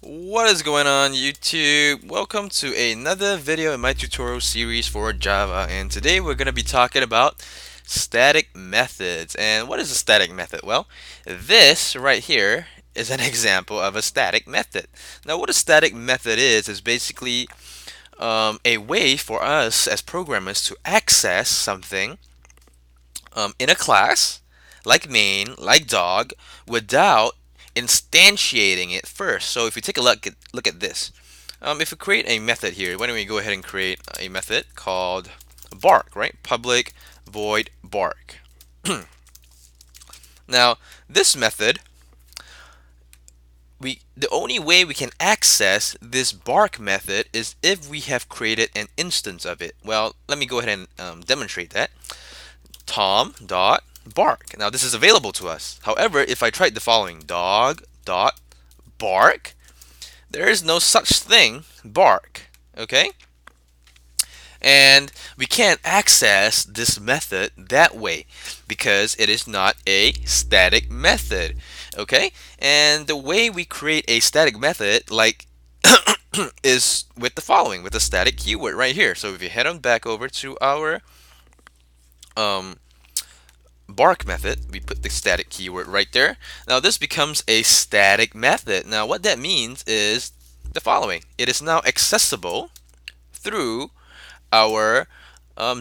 What is going on YouTube? Welcome to another video in my tutorial series for Java, and today we're going to be talking about static methods. And what is a static method? Well, this right here is an example of a static method. Now what a static method is basically a way for us as programmers to access something in a class like main, like dog, without instantiating it first. So if we take a look at this, if we create a method here, why don't we go ahead and create a method called bark, right? Public void bark. Now this method, the only way we can access this bark method is if we have created an instance of it. Well, let me go ahead and demonstrate that. Tom dot bark. Now this is available to us. However, if I tried the following, dog dot bark, there is no such thing, bark. Okay? And we can't access this method that way because it is not a static method. Okay? And the way we create a static method, like is with the following, with the static keyword right here. So if you head on back over to our um, bark method, we put the static keyword right there. Now this becomes a static method. Now what that means is the following. It is now accessible through our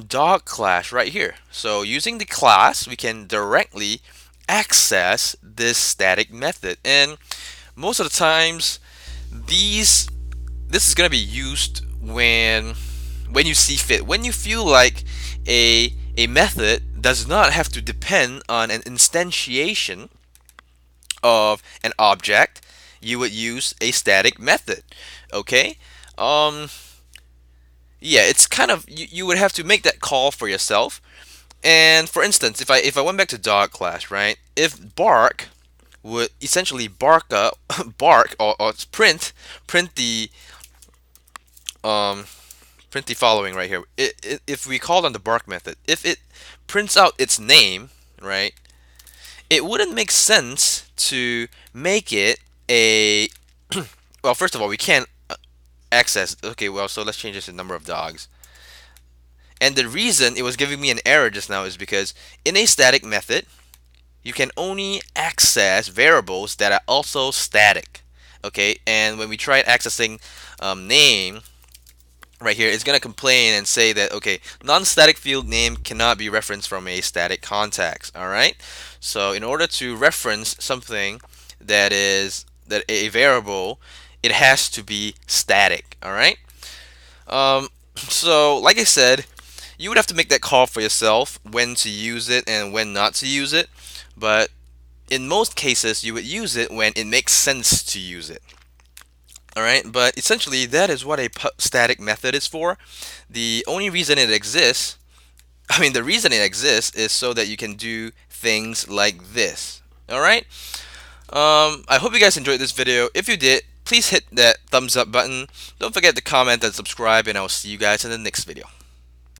dog class right here. So using the class, we can directly access this static method. And most of the times, this is going to be used when you see fit. When you feel like a method does not have to depend on an instantiation of an object, you would use a static method. Okay? Um, yeah, it's kind of you would have to make that call for yourself. And for instance, if I went back to dog class, right? If bark would essentially bark up, bark or print the um print the following right here. If we called on the bark method, if it prints out its name, right? It wouldn't make sense to make it a well, first of all, we can't access. Okay, well, so let's change this to number of dogs. And the reason it was giving me an error just now is because in a static method, you can only access variables that are also static. Okay, and when we try accessing name right here, it's gonna complain and say that okay, non-static field name cannot be referenced from a static context. All right, so in order to reference something that a variable, it has to be static. All right. So like I said, you would have to make that call for yourself when to use it and when not to use it. But in most cases, you would use it when it makes sense to use it. Alright, but essentially that is what a static method is for. The only reason it exists, the reason it exists is so that you can do things like this. Alright, I hope you guys enjoyed this video. If you did, please hit that thumbs up button. Don't forget to comment and subscribe, and I'll see you guys in the next video.